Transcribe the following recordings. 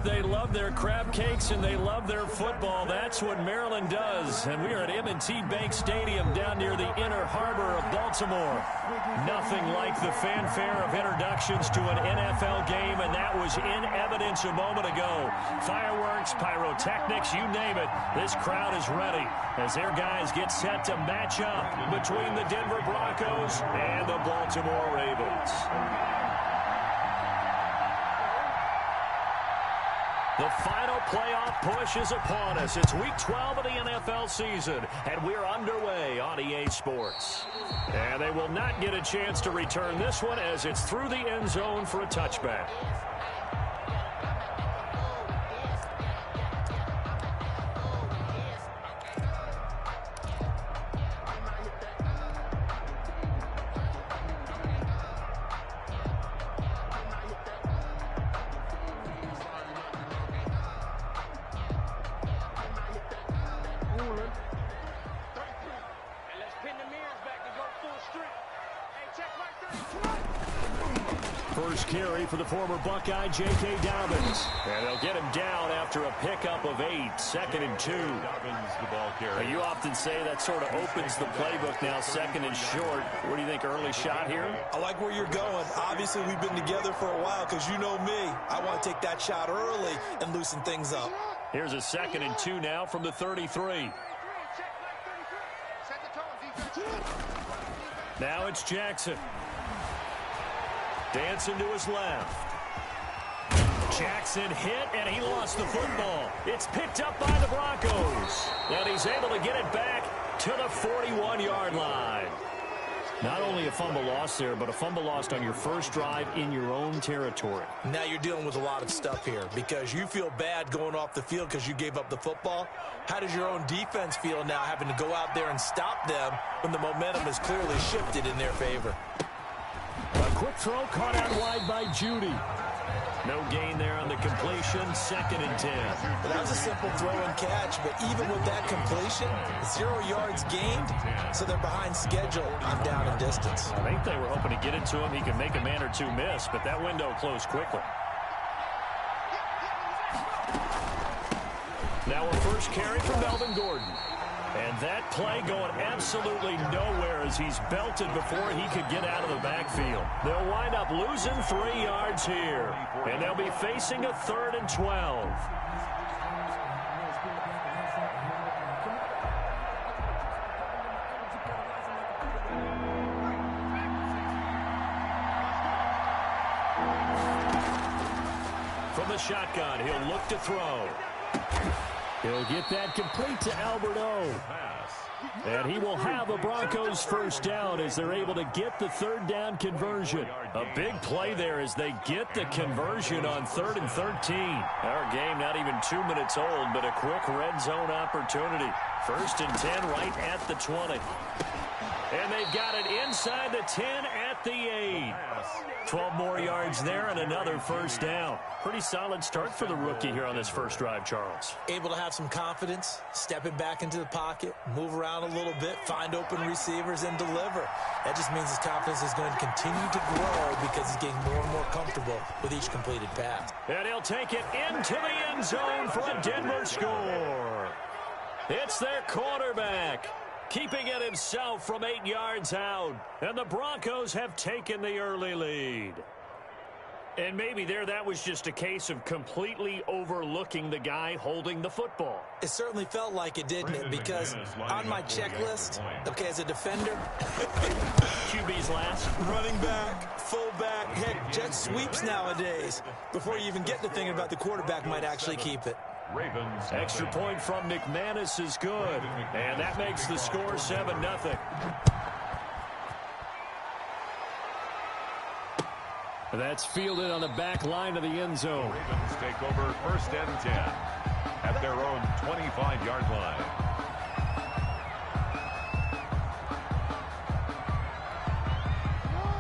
They love their crab cakes and they love their football. That's what Maryland does. And we are at M&T Bank Stadium down near the inner harbor of Baltimore. Nothing like the fanfare of introductions to an NFL game, and that was in evidence a moment ago. Fireworks, pyrotechnics, you name it. This crowd is ready as their guys get set to match up between the Denver Broncos and the Baltimore Ravens. The final playoff push is upon us. It's Week 12 of the NFL season, and we're underway on EA Sports. And they will not get a chance to return this one as it's through the end zone for a touchback. First carry for the former Buckeye, J.K. Dobbins. And they'll get him down after a pickup of 8, 2nd and 2. Dobbins, the ball carrier. You often say that sort of opens the playbook now, 2nd and short. What do you think, early shot here? I like where you're going. Obviously, we've been together for a while because you know me. I want to take that shot early and loosen things up. Here's a 2nd and 2 now from the 33. Now it's Jackson. Dancing to his left. Jackson hit, and he lost the football. It's picked up by the Broncos. And he's able to get it back to the 41-yard line. Not only a fumble loss there, but a fumble lost on your first drive in your own territory. Now you're dealing with a lot of stuff here because you feel bad going off the field because you gave up the football. How does your own defense feel now having to go out there and stop them when the momentum is clearly shifted in their favor? A quick throw caught out wide by Judy. No gain there on the completion, 2nd and 10. Well, that was a simple throw and catch, but even with that completion, 0 yards gained, so they're behind schedule on down and distance. I think they were hoping to get it to him. He could make a man or two miss, but that window closed quickly. Now a first carry from Melvin Gordon. And that play going absolutely nowhere as he's belted before he could get out of the backfield. They'll wind up losing 3 yards here. And they'll be facing a 3rd and 12. From the shotgun, he'll look to throw. He'll get that complete to Alberto. And he will have a Broncos first down as they're able to get the 3rd down conversion. A big play there as they get the conversion on 3rd and 13. Our game not even 2 minutes old, but a quick red zone opportunity. 1st and 10 right at the 20. And they've got it inside the 10 at the 8. 12 more yards there and another first down. Pretty solid start for the rookie here on this first drive, Charles. Able to have some confidence, stepping back into the pocket, move around a little bit, find open receivers, and deliver. That just means his confidence is going to continue to grow because he's getting more and more comfortable with each completed pass. And he'll take it into the end zone for a Denver score. It's their quarterback, keeping it himself from 8 yards out. And the Broncos have taken the early lead. And maybe that was just a case of completely overlooking the guy holding the football. It certainly felt like it, didn't it? Because on my checklist, okay, as a defender, QB's last. Running back, fullback, heck, jet sweeps nowadays. Before you even get to thinking about the quarterback might actually keep it. Ravens. Extra point from McManus is good. And that makes the score 7-0. That's fielded on the back line of the end zone. Ravens take over 1st and 10 at their own 25-yard line.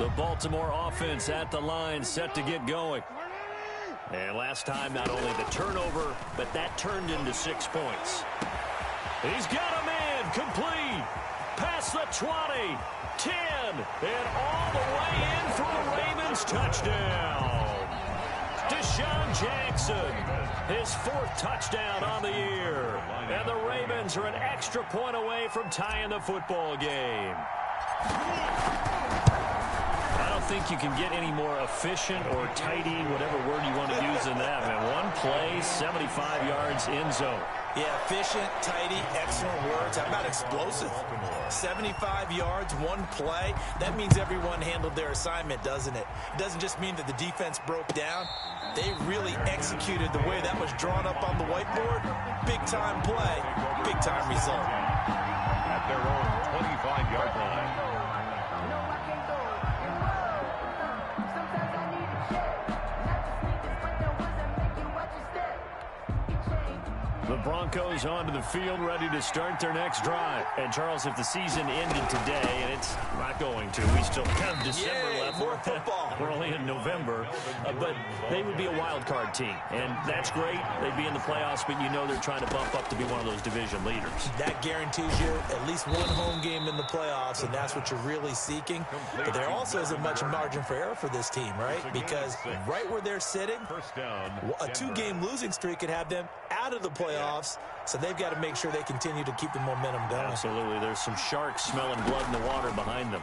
The Baltimore offense at the line, set to get going. And last time, not only the turnover, but that turned into 6 points. He's got a man, complete. Past the 20, 10, and all the way in for a Ravens touchdown. Deshaun Jackson His 4th touchdown on the year. And the Ravens are an extra point away from tying the football game. I don't think you can get any more efficient or tidy, whatever word you want to use in that. Man, one play, 75 yards in zone. Yeah, efficient, tidy, excellent words. How about explosive? 75 yards, one play. That means everyone handled their assignment, doesn't it? It doesn't just mean that the defense broke down. They really executed the way that was drawn up on the whiteboard. Big-time play, big-time result. At their own 25-yard line. The Broncos onto the field, ready to start their next drive. And, Charles, if the season ended today, and it's not going to, we still have December left. More football. We're only in November. But they would be a wild card team. And that's great. They'd be in the playoffs, but you know they're trying to bump up to be one of those division leaders. That guarantees you at least one home game in the playoffs, and that's what you're really seeking. But there also isn't much margin for error for this team, right? Because right where they're sitting, a 2-game losing streak could have them out of the playoffs, so they've got to make sure they continue to keep the momentum going. Absolutely. There's some sharks smelling blood in the water behind them.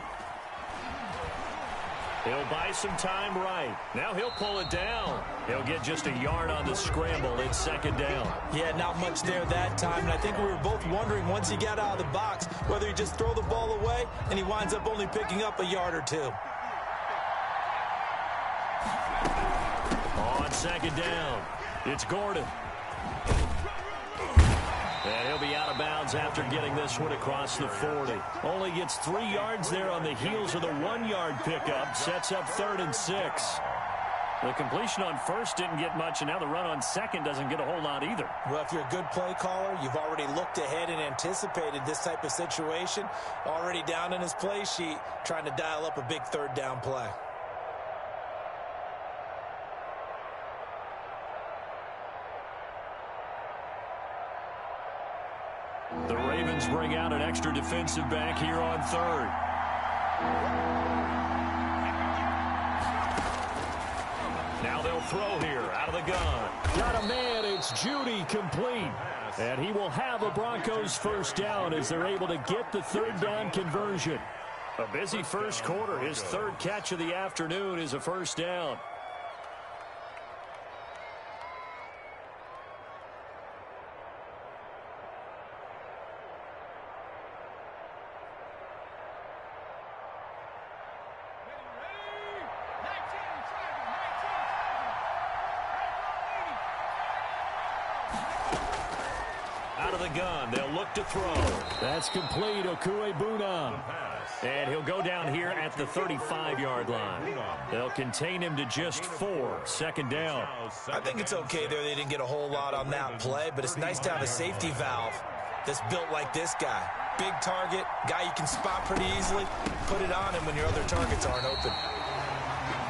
He'll buy some time right. Now he'll pull it down. He'll get just a yard on the scramble. It's 2nd down. Yeah, not much there that time, and I think we were both wondering once he got out of the box whether he just throw the ball away and he winds up only picking up a yard or 2. On 2nd down, it's Gordon. And he'll be out of bounds after getting this one across the 40. Only gets 3 yards there on the heels of the 1-yard pickup. Sets up 3rd and 6. The completion on 1st didn't get much, and now the run on 2nd doesn't get a whole lot either. Well, if you're a good play caller, you've already looked ahead and anticipated this type of situation. Already down in his play sheet, trying to dial up a big 3rd down play. The Ravens bring out an extra defensive back here on 3rd. Now they'll throw here out of the gun. Got a man, it's Judy, complete. And he will have a Broncos 1st down as they're able to get the 3rd down conversion. A busy first quarter. His 3rd catch of the afternoon is a 1st down. Out of the gun, they'll look to throw. That's complete, Okuebuna. And he'll go down here at the 35-yard line. They'll contain him to just 4, 2nd down. I think it's okay there. They didn't get a whole lot on that play, but it's nice to have a safety valve that's built like this guy. Big target, guy you can spot pretty easily. Put it on him when your other targets aren't open.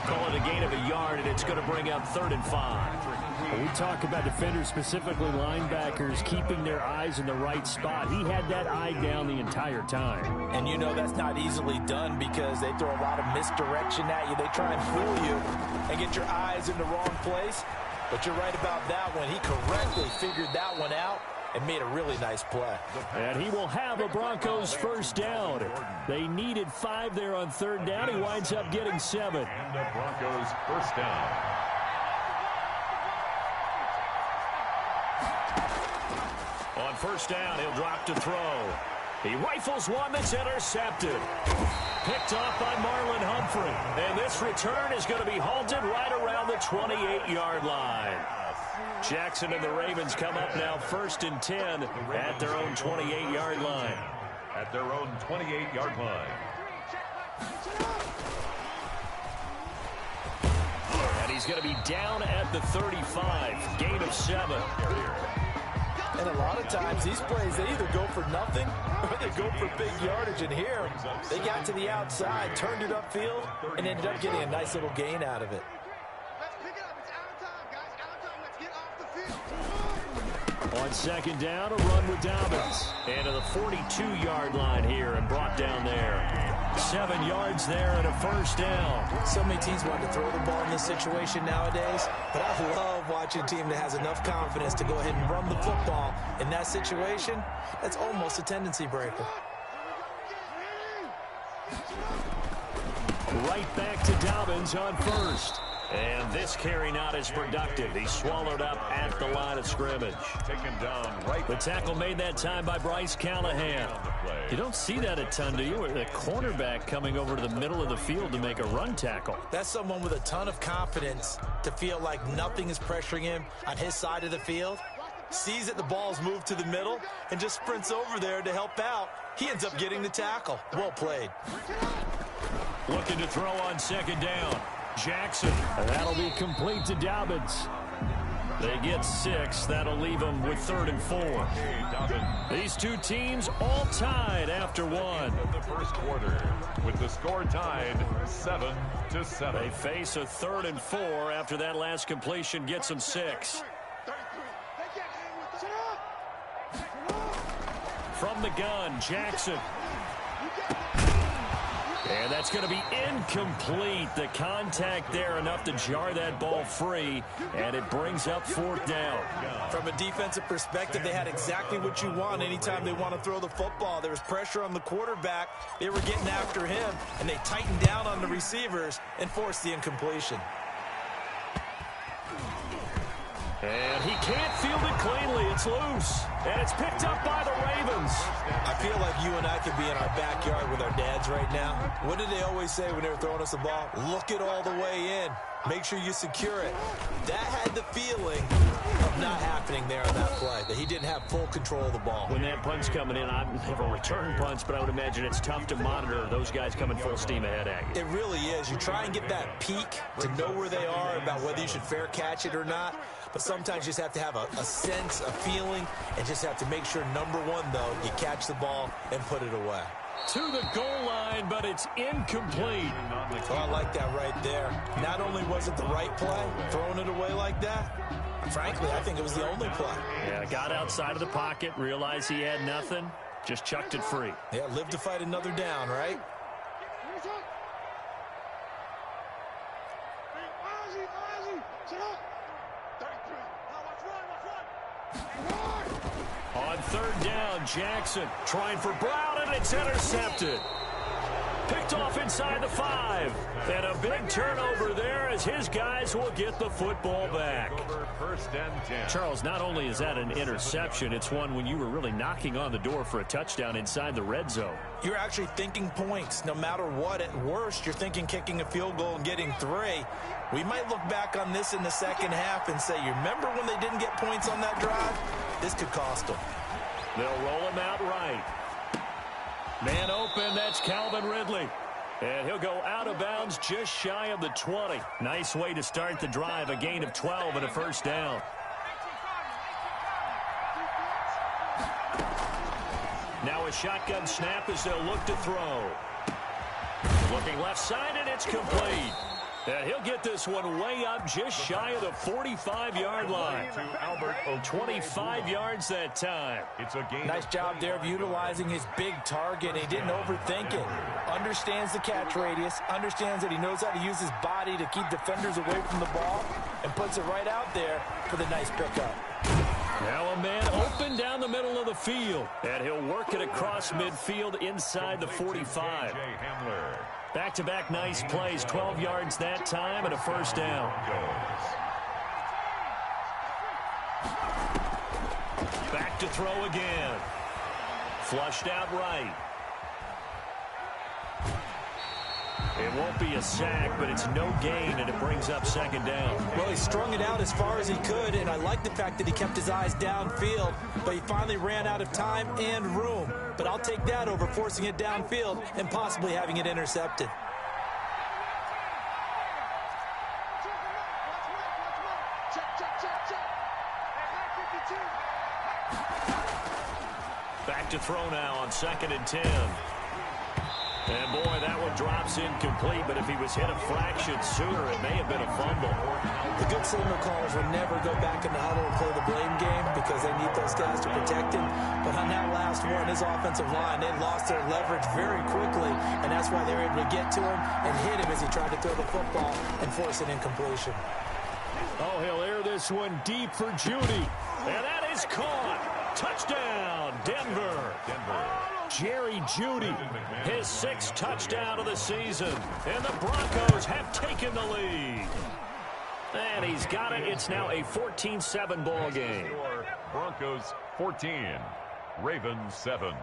Call it a gain of a yard, and it's going to bring up 3rd and 5. We talk about defenders, specifically linebackers, keeping their eyes in the right spot. He had that eye down the entire time. And you know that's not easily done because they throw a lot of misdirection at you. They try and fool you and get your eyes in the wrong place. But you're right about that one. He correctly figured that one out and made a really nice play. And he will have a Broncos 1st down. They needed 5 there on 3rd down. He winds up getting 7. And the Broncos 1st down. On 1st down, he'll drop to throw. He rifles one that's intercepted. Picked off by Marlon Humphrey. And this return is going to be halted right around the 28-yard line. Jackson and the Ravens come up now 1st and 10 at their own 28-yard line. At their own 28-yard line. And he's going to be down at the 35. Gain of 7. And a lot of times these plays, they either go for nothing or they go for big yardage. And here, they got to the outside, turned it upfield, and ended up getting a nice little gain out of it. On 2nd down, a run with Dobbins. And to the 42-yard line here and brought down there. 7 yards there and a first down. So many teams want to throw the ball in this situation nowadays, but I love watching a team that has enough confidence to go ahead and run the football. In that situation, that's almost a tendency breaker. Right back to Dobbins on first. And this carry not as productive. He's swallowed up at the line of scrimmage. Taken down right. The tackle made that time by Bryce Callahan. You don't see that a ton, do you? The cornerback coming over to the middle of the field to make a run tackle. That's someone with a ton of confidence to feel like nothing is pressuring him on his side of the field. Sees that the ball's moved to the middle and just sprints over there to help out. He ends up getting the tackle. Well played. Looking to throw on second down. Jackson. And that'll be complete to Dobbins. They get 6. That'll leave them with 3rd and 4. These two teams all tied after one. The first quarter with the score tied 7-7. They face a 3rd and 4 after that last completion gets them 6. From the gun, Jackson. And that's going to be incomplete. The contact there enough to jar that ball free, and it brings up 4th down. From a defensive perspective, they had exactly what you want anytime they want to throw the football. There was pressure on the quarterback. They were getting after him, and they tightened down on the receivers and forced the incompletion. And he can't field it cleanly. It's loose. And it's picked up by the Ravens. I feel like you and I could be in our backyard with our dads right now. What did they always say when they were throwing us the ball? Look it all the way in. Make sure you secure it. That had the feeling of not happening there on that play, that he didn't have full control of the ball. When that punt's coming in, I've never returned punts, but I would imagine it's tough to monitor those guys coming full steam ahead at you. It really is. You try and get that peek to know where they are about whether you should fair catch it or not. But sometimes you just have to have a sense, a feeling, and just have to make sure, number one, though, you catch the ball and put it away. To the goal line, but it's incomplete. Oh, I like that right there. Not only was it the right play, throwing it away like that, frankly, I think it was the only play. Yeah, got outside of the pocket, realized he had nothing, just chucked it free. Yeah, live to fight another down, right? On 3rd down, Jackson trying for Brown, and it's intercepted. Picked off inside the 5. And a big turnover there as his guys will get the football back. First and 10. Charles, not only is that an interception, it's one when you were really knocking on the door for a touchdown inside the red zone. You're actually thinking points. No matter what, at worst, you're thinking kicking a field goal and getting 3. We might look back on this in the second half and say, you remember when they didn't get points on that drive? This could cost them. They'll roll him out right. Man open, that's Calvin Ridley. And he'll go out of bounds just shy of the 20. Nice way to start the drive, a gain of 12 and a first down. Now a shotgun snap as they'll look to throw. Looking left side, and it's complete. And he'll get this one way up just shy of the 45-yard line. 25 yards that time. It's a gain. Nice job there of utilizing his big target. He didn't overthink it. Understands the catch radius. Understands that he knows how to use his body to keep defenders away from the ball. And puts it right out there for the nice pickup. Now a man open down the middle of the field. And he'll work it across midfield inside the 45. Back-to-back nice plays, 12 yards that time and a first down. Back to throw again. Flushed out right. It won't be a sack, but it's no gain, and it brings up second down. Well, he strung it out as far as he could, and I like the fact that he kept his eyes downfield, but he finally ran out of time and room. But I'll take that over forcing it downfield and possibly having it intercepted. Back to throw now on 2nd and 10. And boy, that one drops incomplete, but if he was hit a fraction sooner, it may have been a fumble. The good signal callers would never go back in the huddle and play the blame game, because because they need those guys to protect him. But on that last one, his offensive line, they lost their leverage very quickly, and that's why they were able to get to him and hit him as he tried to throw the football and force an incompletion. Oh, he'll air this one deep for Judy. And that is caught. Touchdown, Denver. Jerry Judy, his 6th touchdown of the season. And the Broncos have taken the lead. And he's got it. It's now a 14-7 ball game. Broncos 14, Ravens 7.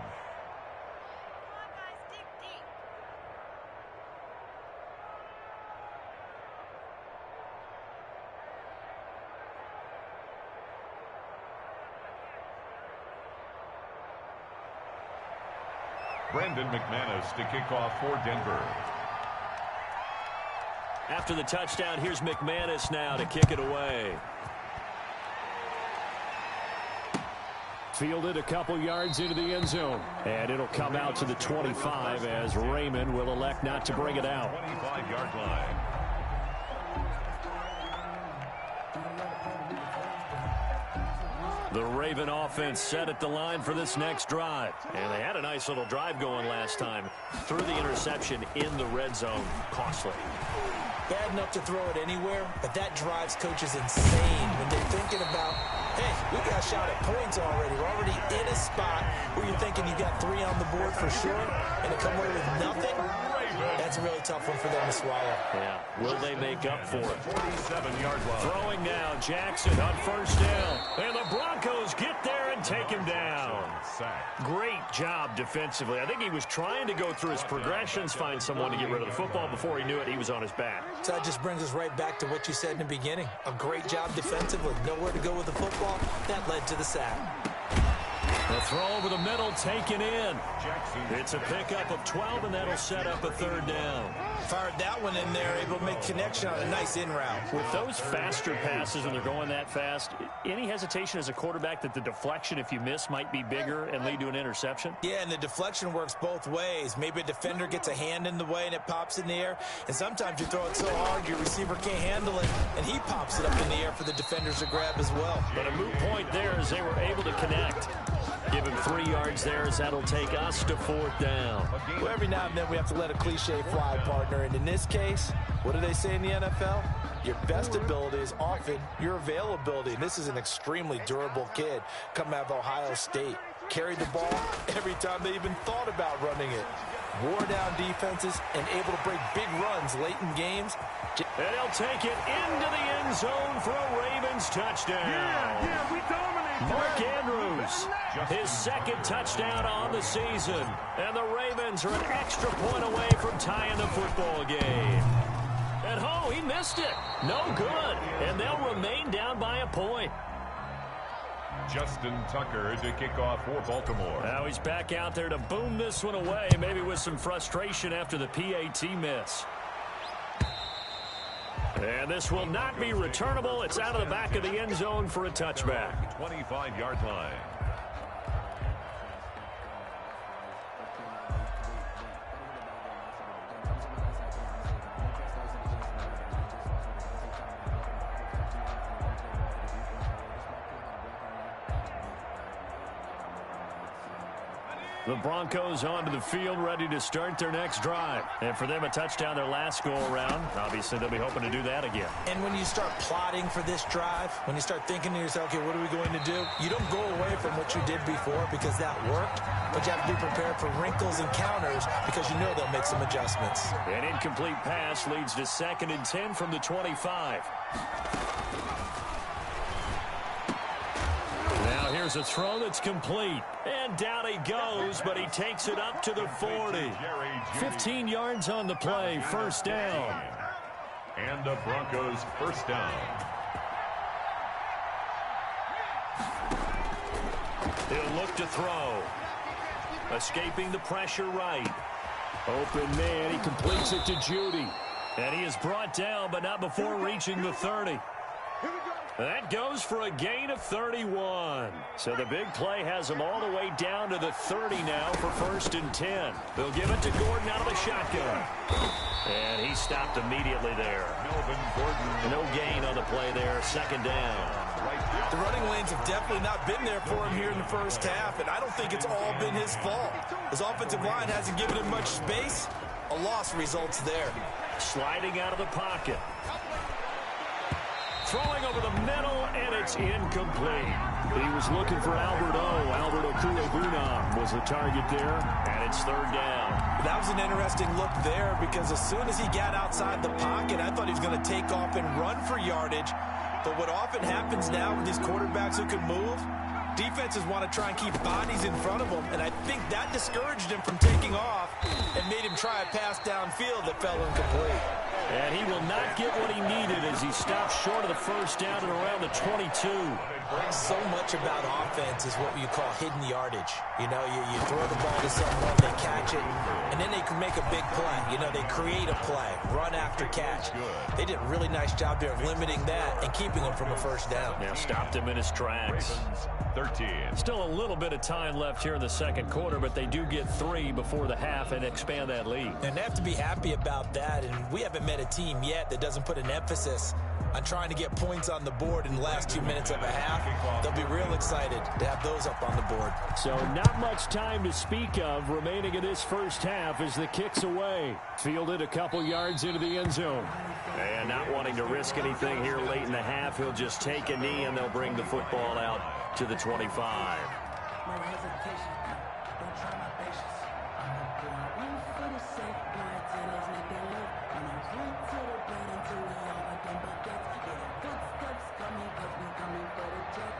Brandon McManus to kick off for Denver. After the touchdown, here's McManus now to kick it away. Fielded a couple yards into the end zone. And it'll come out to the 25 as Raymond will elect not to bring it out. 25-yard line. The Raven offense set at the line for this next drive. And they had a nice little drive going last time. Threw the interception in the red zone. Costly. Bad enough to throw it anywhere, but that drives coaches insane when they're thinking about, hey, we got shot at points already. We're already in a spot where you're thinking you got 3 on the board for sure, and to come away with nothing, that's a really tough one for them to swallow. Yeah. Will they make up for it? 47-yard line. Throwing now, Jackson on first down. And the Broncos get there and take him down. Great job defensively. I think he was trying to go through his progressions, find someone to get rid of the football. Before he knew it, he was on his back. So that just brings us right back to what you said in the beginning. A great job defensively. Nowhere to go with the football. That led to the sack. The throw over the middle taken in. It's a pickup of 12, and that'll set up a 3rd down. Fired that one in there, able to make connection on a nice in route. With those faster passes when they're going that fast, any hesitation as a quarterback that the deflection, if you miss, might be bigger and lead to an interception? Yeah, and the deflection works both ways. Maybe a defender gets a hand in the way and it pops in the air, and sometimes you throw it so hard your receiver can't handle it, and he pops it up in the air for the defenders to grab as well. But a moot point there as they were able to connect. Give him 3 yards there as that'll take us to 4th down. Well, every now and then we have to let a cliche fly, partner. And in this case, what do they say in the NFL? Your best ability is often your availability. And this is an extremely durable kid coming out of Ohio State. Carried the ball every time they even thought about running it. Wore down defenses and able to break big runs late in games. And he'll take it into the end zone for a Ravens touchdown. Yeah, we dominate. Mark Andrews, his 2nd touchdown on the season. And the Ravens are an extra point away from tying the football game. And oh, he missed it. No good. And they'll remain down by a point. Justin Tucker to kick off for Baltimore. Now he's back out there to boom this one away, maybe with some frustration after the PAT miss. And this will not be returnable. It's out of the back of the end zone for a touchback. 25-yard line. The Broncos onto the field, ready to start their next drive. And for them, a touchdown their last go-around. Obviously, they'll be hoping to do that again. And when you start plotting for this drive, when you start thinking to yourself, okay, what are we going to do? You don't go away from what you did before because that worked, but you have to be prepared for wrinkles and counters because you know they'll make some adjustments. An incomplete pass leads to 2nd and 10 from the 25. Now here's a throw that's complete. And down he goes, but he takes it up to the 40. 15 yards on the play, 1st down. And the Broncos 1st down. He'll look to throw. Escaping the pressure right. Open man, he completes it to Judy. And he is brought down, but not before reaching the 30. That goes for a gain of 31. So the big play has him all the way down to the 30 now for 1st and 10. They'll give it to Gordon out of the shotgun. And he stopped immediately there. Melvin Gordon. No gain on the play there, 2nd down. The running lanes have definitely not been there for him here in the first half, and I don't think it's all been his fault. His offensive line hasn't given him much space. A loss results there. Sliding out of the pocket. Throwing over the middle, and it's incomplete. He was looking for Albert O. Albert Okwuegbunam was the target there, and it's third down. That was an interesting look there because as soon as he got outside the pocket, I thought he was going to take off and run for yardage. But what often happens now with these quarterbacks who can move, defenses want to try and keep bodies in front of them, and I think that discouraged him from taking off and made him try a pass downfield that fell incomplete. And he will not get what he needed as he stopped short of the first down and around the 22. So much about offense is what you call hidden yardage. You know, you throw the ball to someone, they catch it, and then they can make a big play. You know, they create a play, run after catch. They did a really nice job there of limiting that and keeping him from a first down. Now stopped him in his tracks. 13. Still a little bit of time left here in the second quarter, but they do get 3 before the half and expand that lead. And they have to be happy about that, and we haven't met a team yet that doesn't put an emphasis on trying to get points on the board in the last 2 minutes of a half. They'll be real excited to have those up on the board. So not much time to speak of remaining in this first half as the kick's away. Fielded a couple yards into the end zone. And not wanting to risk anything here late in the half, he'll just take a knee and they'll bring the football out to the 25. No hesitation. Don't try my patience. I'm going one for the safe, blind to this nigga live. And I'm run to the bed until we all got them buckets. Yeah, the footsteps coming, cause we coming for the jet.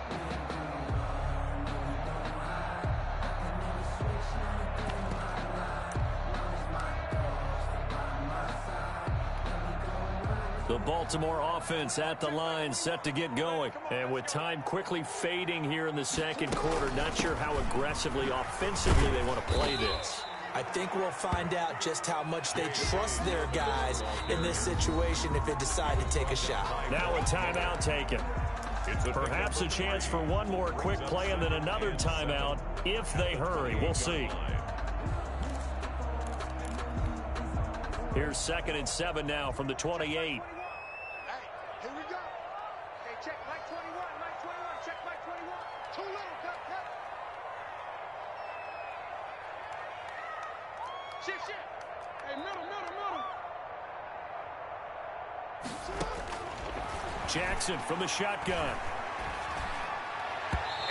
We ain't gonna run, no, we don't hide. I can never switch, now you doing my ride. Long as my dogs stay by my side. Then we gon' ride. The Baltimore offense at the line, set to get going. And with time quickly fading here in the second quarter, not sure how aggressively, offensively they want to play this. I think we'll find out just how much they trust their guys in this situation if they decide to take a shot. Now a timeout taken. Perhaps a chance for one more quick play and then another timeout if they hurry. We'll see. Here's 2nd and 7 now from the 28. Hey, here we go. Hey, check Mike 21, Mike 21, check Mike 21. Too little, cut. Shift. Hey, middle. Jackson from the shotgun.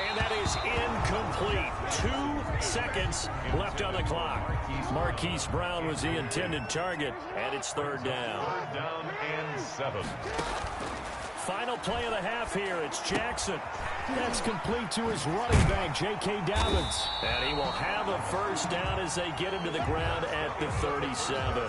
And that is incomplete. 2 seconds left on the clock. Marquise Brown was the intended target, and it's third down. Third down and 7. Final play of the half here. It's Jackson. That's complete to his running back, J.K. Dobbins. And he will have a first down as they get him to the ground at the 37.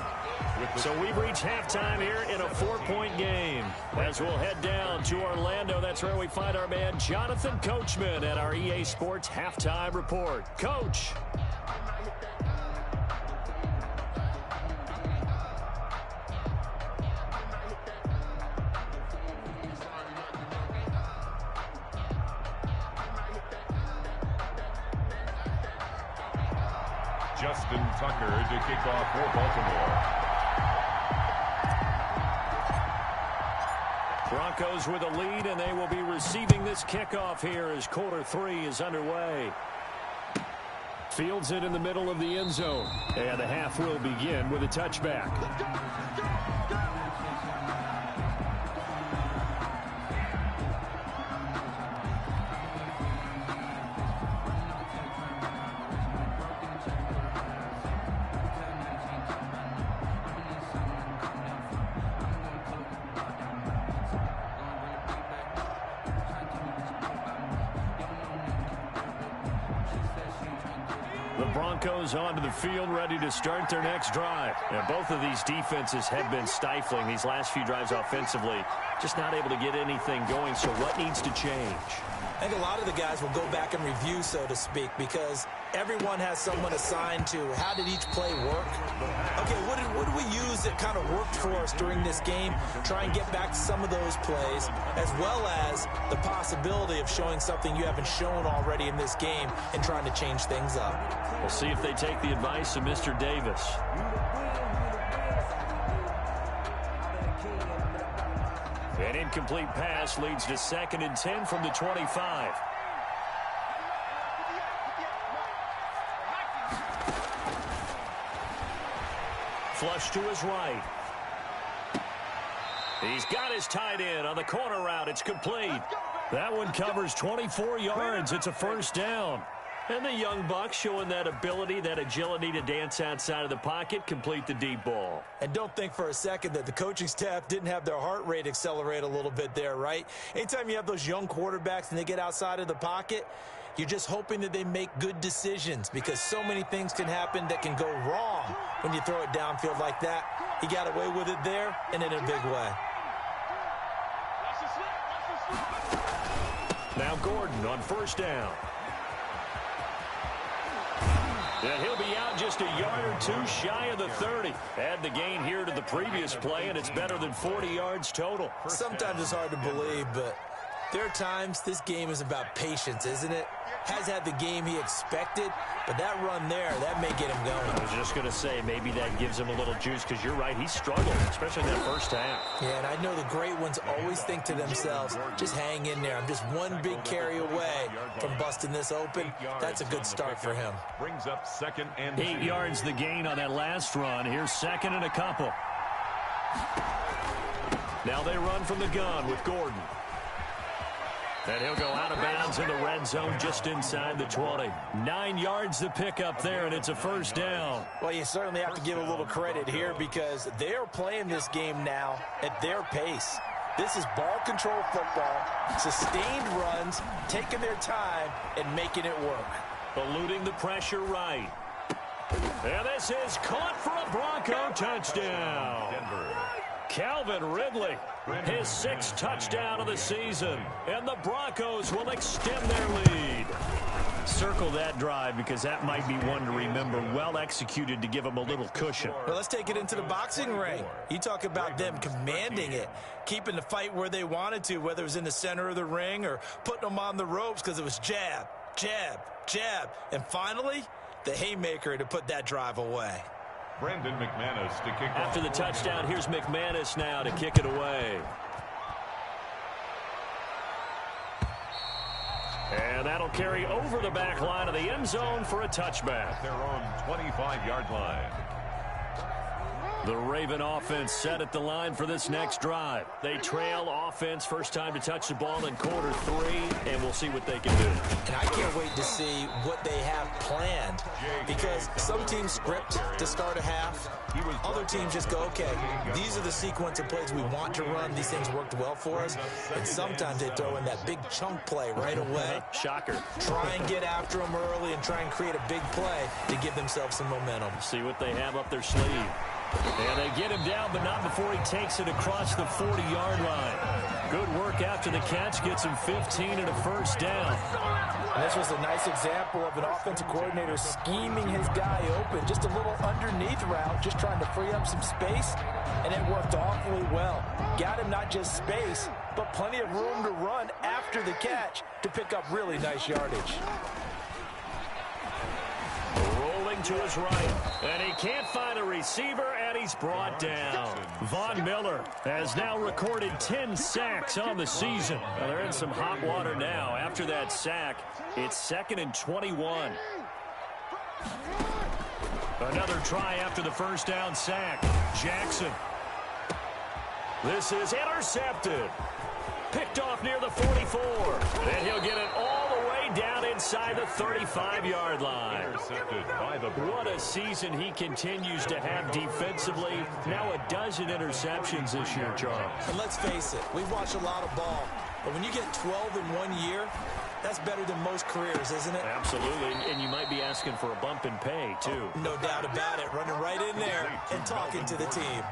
So we've reached halftime here in a 4-point game. As we'll head down to Orlando, that's where we find our man Jonathan Coachman at our EA Sports Halftime Report. Coach. Justin Tucker to kick off for Baltimore. Broncos with a lead, and they will be receiving this kickoff here as quarter 3 is underway. Fields it in the middle of the end zone, and the half will begin with a touchback. Broncos onto the field, ready to start their next drive. And both of these defenses have been stifling these last few drives offensively. Just not able to get anything going, so what needs to change? I think a lot of the guys will go back and review, so to speak, because everyone has someone assigned to how did each play work. Okay, what did we use that kind of worked for us during this game? Try and get back to some of those plays, as well as the possibility of showing something you haven't shown already in this game and trying to change things up. We'll see if they take the advice of Mr. Davis. And in incomplete pass leads to 2nd and 10 from the 25. Flush to his right. He's got his tight end on the corner route. It's complete. That one covers 24 yards. It's a first down. And the young buck showing that ability, that agility to dance outside of the pocket, complete the deep ball. And don't think for a second that the coaching staff didn't have their heart rate accelerate a little bit there, right? Anytime you have those young quarterbacks and they get outside of the pocket, you're just hoping that they make good decisions because so many things can happen that can go wrong when you throw it downfield like that. He got away with it there and in a big way. Now Gordon on first down. And he'll be out just a yard or two shy of the 30. Add the gain here to the previous play, and it's better than 40 yards total. Sometimes it's hard to believe, but there are times this game is about patience, isn't it? Has had the game he expected, but that run there, that may get him going. I was just going to say, maybe that gives him a little juice, because you're right, he struggled, especially in that first half. Yeah, and I know the great ones always think to themselves, just hang in there. I'm just one big carry away from busting this open. That's a good start for him. Brings up 2nd and 8 yards the gain on that last run. Here's 2nd and a couple. Now they run from the gun with Gordon. And he'll go out of bounds in the red zone just inside the 20. 9 yards to pick up there, and it's a first down. Well, you certainly have to give a little credit here because they are playing this game now at their pace. This is ball control football, sustained runs, taking their time, and making it work. Eluding the pressure right. And this is caught for a Bronco touchdown. Calvin Ridley, his 6th touchdown of the season, and the Broncos will extend their lead. Circle that drive because that might be one to remember. Well executed to give them a little cushion. Well, let's take it into the boxing ring. You talk about them commanding it, keeping the fight where they wanted to, whether it was in the center of the ring or putting them on the ropes because it was jab, jab, jab, and finally, the haymaker to put that drive away. Brandon McManus to kick off. After the touchdown, here's McManus now to kick it away. And that'll carry over the back line of the end zone for a touchback. Their own 25-yard line. The Raven offense set at the line for this next drive. They trail offense, first time to touch the ball in quarter 3, and we'll see what they can do. And I can't wait to see what they have planned because some teams script to start a half. Other teams just go, okay, these are the sequence of plays we want to run. These things worked well for us. And sometimes they throw in that big chunk play right away. Shocker. Try and get after them early and try and create a big play to give themselves some momentum. See what they have up their sleeve. And they get him down, but not before he takes it across the 40-yard line. Good work after the catch. Gets him 15 and a first down. And this was a nice example of an offensive coordinator scheming his guy open. Just a little underneath route, just trying to free up some space, and it worked awfully well. Got him not just space, but plenty of room to run after the catch to pick up really nice yardage. Rolling to his right, and he can't find a receiver, and he's brought down. Von Miller has now recorded 10 sacks on the season. Well, they're in some hot water now. After that sack, it's 2nd and 21. Another try after the first down sack. Jackson. This is intercepted. Picked off near the 44. And he'll get it all the way down inside the 35-yard line. What a season he continues to have defensively. Now a dozen interceptions this year, Charles. And let's face it, we've watched a lot of ball. But when you get 12 in 1 year, that's better than most careers, isn't it? Absolutely, and you might be asking for a bump in pay, too. No doubt about it. Running right in there and talking to the team.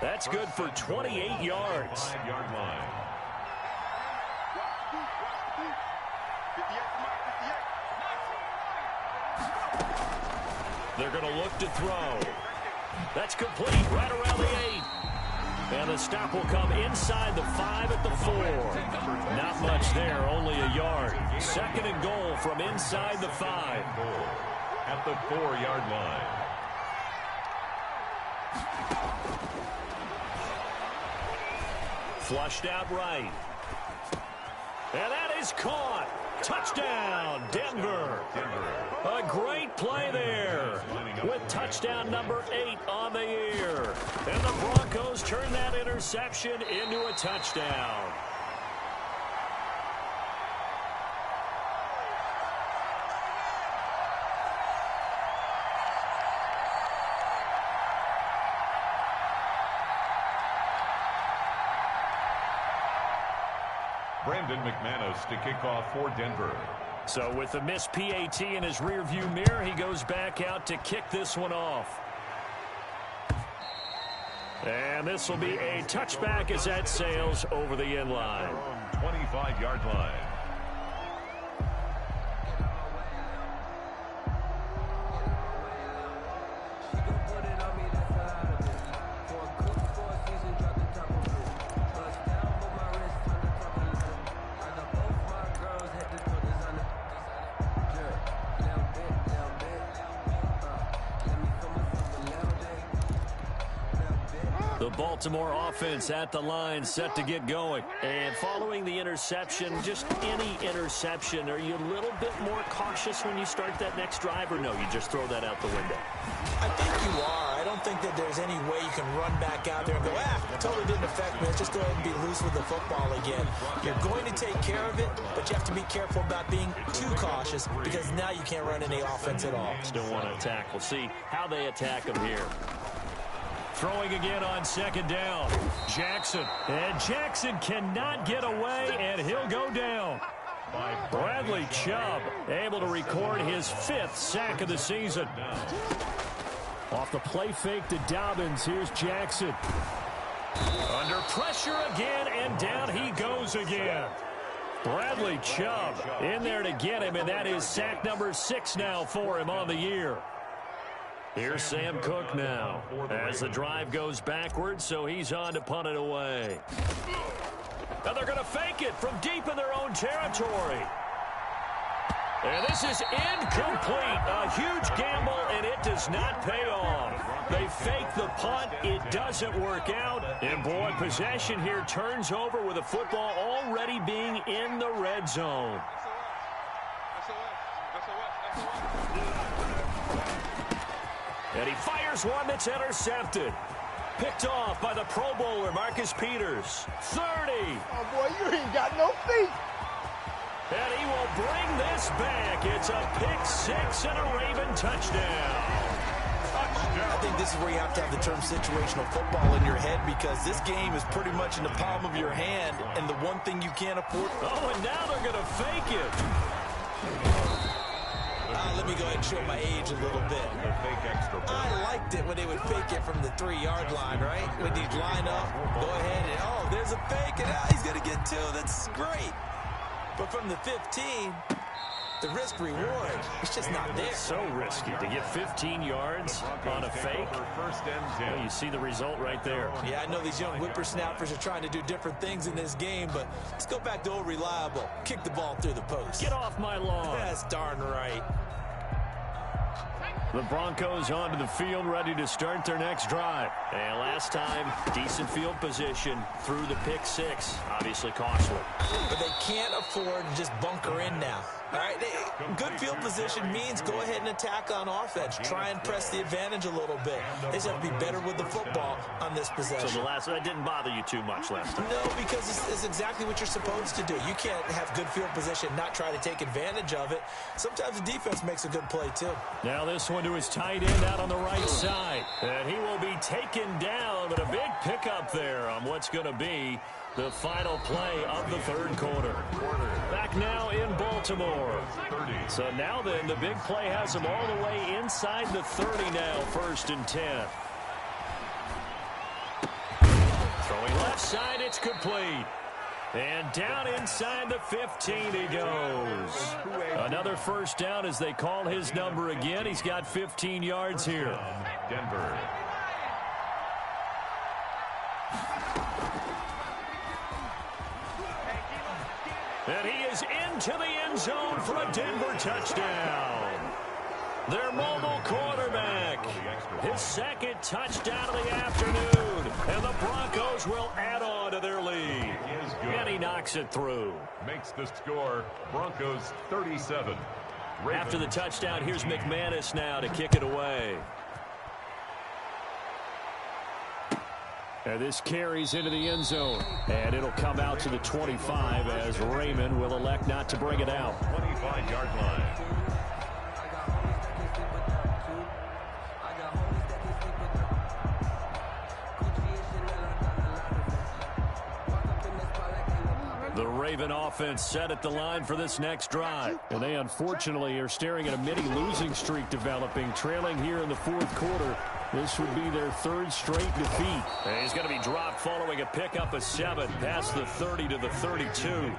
That's good for 28 yards. 5-yard line. They're going to look to throw. That's complete right around the 8. And the stop will come inside the 5 at the 4. Not much there, only a yard. 2nd and goal from inside the 5. At the 4-yard line. Flushed out right. And that is caught. Touchdown, Denver. A great play there with touchdown number 8 on the year. And the Broncos turn that interception into a touchdown. Brandon McManus to kick off for Denver. So with the missed PAT in his rearview mirror, he goes back out to kick this one off. And this will be a touchback as that sails over the end line. 25-yard line. The Baltimore offense at the line, set to get going. And following the interception, just any interception, are you a little bit more cautious when you start that next drive, or no, you just throw that out the window? I think you are. I don't think that there's any way you can run back out there and go, it totally didn't affect me. Let's just go ahead and be loose with the football again. You're going to take care of it, but you have to be careful about being too cautious because now you can't run any offense at all. Still want to attack. We'll see how they attack him here. Throwing again on second down. Jackson. And Jackson cannot get away, and he'll go down. Bradley Chubb able to record his 5th sack of the season. Off the play fake to Dobbins. Here's Jackson. Under pressure again, and down he goes again. Bradley Chubb in there to get him, and that is sack number 6 now for him on the year. Here's Sam Cook now as the drive goes backwards, so he's on to punt it away. Now they're going to fake it from deep in their own territory. And this is incomplete. A huge gamble, and it does not pay off. They fake the punt. It doesn't work out. And, boy, possession here turns over with the football already being in the red zone. And he fires one that's intercepted. Picked off by the Pro Bowler, Marcus Peters. 30. Oh, boy, you ain't got no feet. And he will bring this back. It's a pick-6 and a Raven touchdown. I think this is where you have to have the term situational football in your head because this game is pretty much in the palm of your hand, and the one thing you can't afford. Oh, and now they're going to fake it. Let me go ahead and show my age a little bit. I liked it when they would fake it from the 3-yard line, right? When you'd line up, go ahead and, oh, there's a fake, and he's going to get 2. That's great. But from the 15, the risk reward, it's just not there. It's so risky to get 15 yards on a fake. Well, you see the result right there. Yeah, I know these young whippersnappers are trying to do different things in this game, but let's go back to old reliable. Kick the ball through the post. Get off my lawn. That's darn right. The Broncos onto the field, ready to start their next drive. And last time, decent field position through the pick-6. Obviously costly. But they can't afford to just bunker in now. All right, good field position means go ahead and attack on offense. Try and press the advantage a little bit. They just have to be better with the football on this possession. So that didn't bother you too much last time? No, because it's exactly what you're supposed to do. You can't have good field position, not try to take advantage of it. Sometimes the defense makes a good play, too. Now this one to his tight end out on the right side. And he will be taken down, but a big pickup there on what's going to be the final play of the third quarter. Back now in Baltimore. So now then, the big play has him all the way inside the 30 now, 1st and 10. Throwing left side, it's complete. And down inside the 15 he goes. Another first down as they call his number again. He's got 15 yards here. Denver. And he is into the end zone for a Denver touchdown. Their mobile quarterback. His 2nd touchdown of the afternoon. And the Broncos will add on to their lead. he knocks it through. Makes the score Broncos 37. After the touchdown, here's McManus now to kick it away. And this carries into the end zone. And it'll come out to the 25 as Raymond will elect not to bring it out. 25-yard line. The Raven offense set at the line for this next drive. And they unfortunately are staring at a mini losing streak developing, trailing here in the fourth quarter. This would be their third straight defeat. And he's going to be dropped following a pickup of 7 past the 30 to the 32.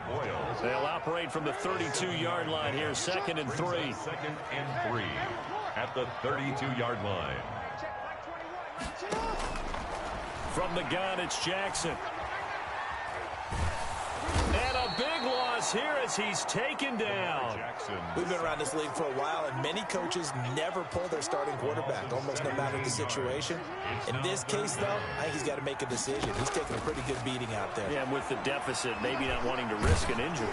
They'll operate from the 32-yard line here, 2nd and 3. 2nd and 3 at the 32-yard line. From the gun, it's Jackson. And a big loss here as he's taken down. We've been around this league for a while, and many coaches never pull their starting quarterback, almost no matter the situation. In this case, though, I think he's got to make a decision. He's taking a pretty good beating out there. Yeah, and with the deficit, maybe not wanting to risk an injury.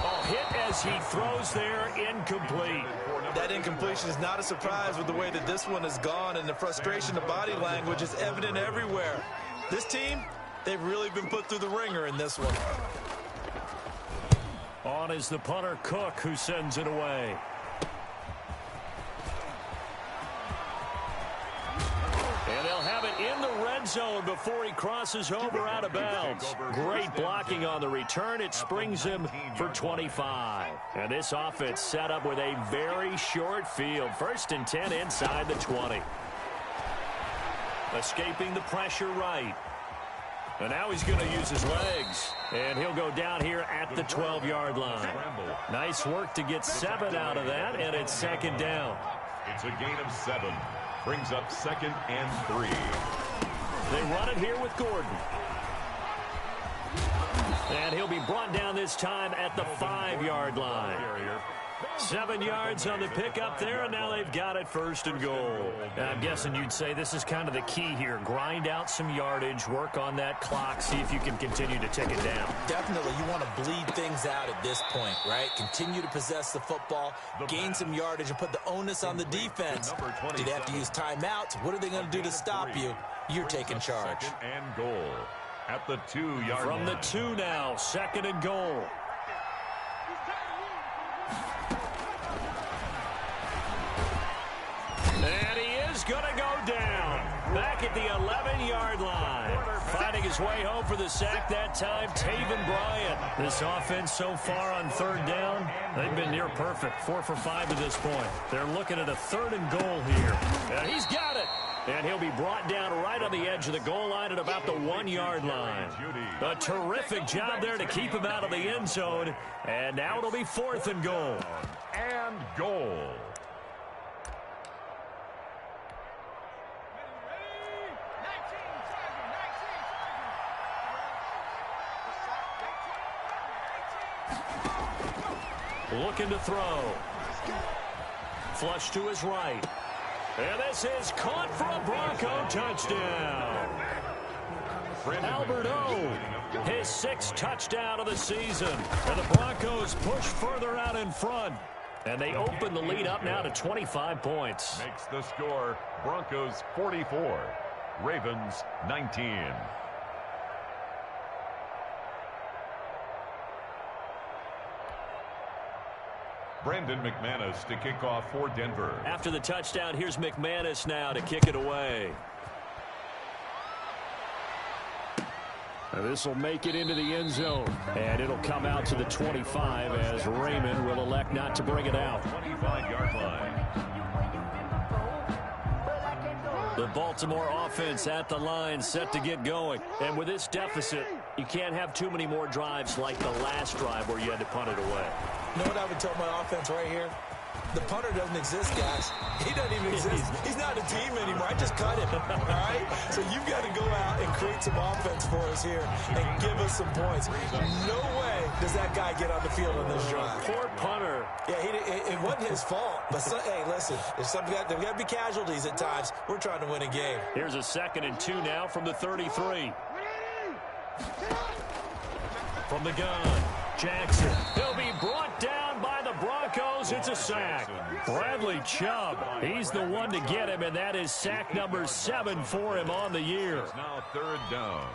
Oh, hit as he throws there, incomplete. That incompletion is not a surprise with the way that this one has gone, and the frustration of body language is evident everywhere. This team, they've really been put through the ringer in this one. On is the punter, Cook, who sends it away. And they'll have it in the red zone before he crosses over out of bounds. Great blocking on the return. It springs him for 25. And this offense set up with a very short field. 1st and 10 inside the 20. Escaping the pressure right. And now he's going to use his legs. And he'll go down here at the 12-yard line. Nice work to get 7 out of that, and it's 2nd down. It's a gain of 7. Brings up 2nd and 3. They run it here with Gordon. And he'll be brought down this time at the 5-yard line. 7 yards on the pickup there, and now they've got it 1st and goal. I'm guessing you'd say this is kind of the key here. Grind out some yardage, work on that clock, see if you can continue to tick it down. Definitely, you want to bleed things out at this point, right? Continue to possess the football, gain some yardage, and put the onus on the defense. Do they have to use timeouts? What are they going to do to stop you? You're taking charge. 2nd and goal at the 2-yard line. From the 2 now, 2nd and goal. And he is going to go down. Back at the 11-yard line. Finding his way home for the sack that time, Taven Bryant. This offense so far on 3rd down, they've been near perfect. 4 for 5 at this point. They're looking at a 3rd and goal here. And he's got it. And he'll be brought down right on the edge of the goal line at about the 1-yard line. A terrific job there to keep him out of the end zone. And now it'll be 4th and goal. And goal. Looking to throw. Flush to his right. And this is caught for a Bronco touchdown. Albert O, his 6th touchdown of the season. And the Broncos push further out in front. And they open the lead up now to 25 points. Makes the score Broncos 44, Ravens 19. Brandon McManus to kick off for Denver. After the touchdown, here's McManus now to kick it away. And this will make it into the end zone. And it'll come out to the 25 as Raymond will elect not to bring it out. 25-yard line. The Baltimore offense at the line set to get going. And with this deficit, you can't have too many more drives like the last drive where you had to punt it away. You know what I would tell my offense right here? The punter doesn't exist, guys. He doesn't even exist. He's not a team anymore. I just cut him, all right? So you've got to go out and create some offense for us here and give us some points. No way does that guy get on the field on this drive. Poor punter. Yeah, it wasn't his fault. But, hey, listen, there's got to be casualties at times. We're trying to win a game. Here's a 2nd and 2 now from the 33. From the gun, Jackson. He'll be brought down by the Broncos. It's a sack. Bradley Chubb, he's the one to get him, and that is sack number 7 for him on the year. It's now 3rd down.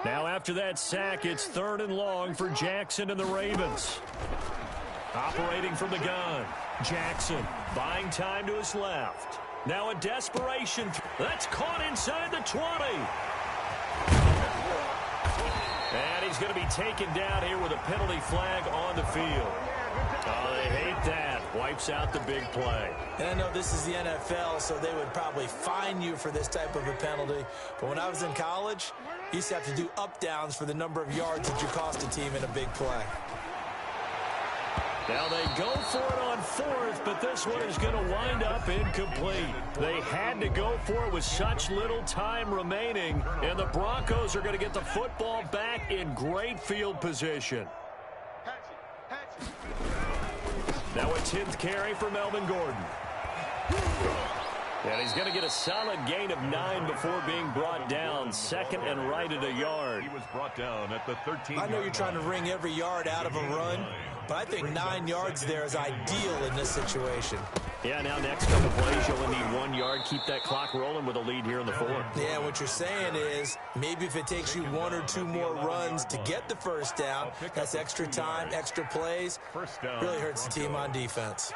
Now after that sack, it's 3rd and long for Jackson and the Ravens. Operating from the gun, Jackson buying time to his left. Now a desperation. That's caught inside the 20. And he's going to be taken down here with a penalty flag on the field. Oh, they hate that. Wipes out the big play. And I know this is the NFL, so they would probably fine you for this type of a penalty. But when I was in college, you used to have to do up-downs for the number of yards that you cost a team in a big play. Now they go for it on 4th, but this one is going to wind up incomplete. They had to go for it with such little time remaining, and the Broncos are going to get the football back in great field position. Now a 10th carry for Melvin Gordon. And he's going to get a solid gain of 9 before being brought down. 2nd and right at a yard. He was brought down at the 13. I know you're trying to wring every yard out of a run, but I think 9 yards there is ideal in this situation. Yeah, now next couple plays, you'll only need 1 yard. Keep that clock rolling with a lead here in the 4th. Yeah, what you're saying is maybe if it takes you 1 or 2 more runs to get the first down, that's extra time, extra plays. First down. Really hurts the team on defense.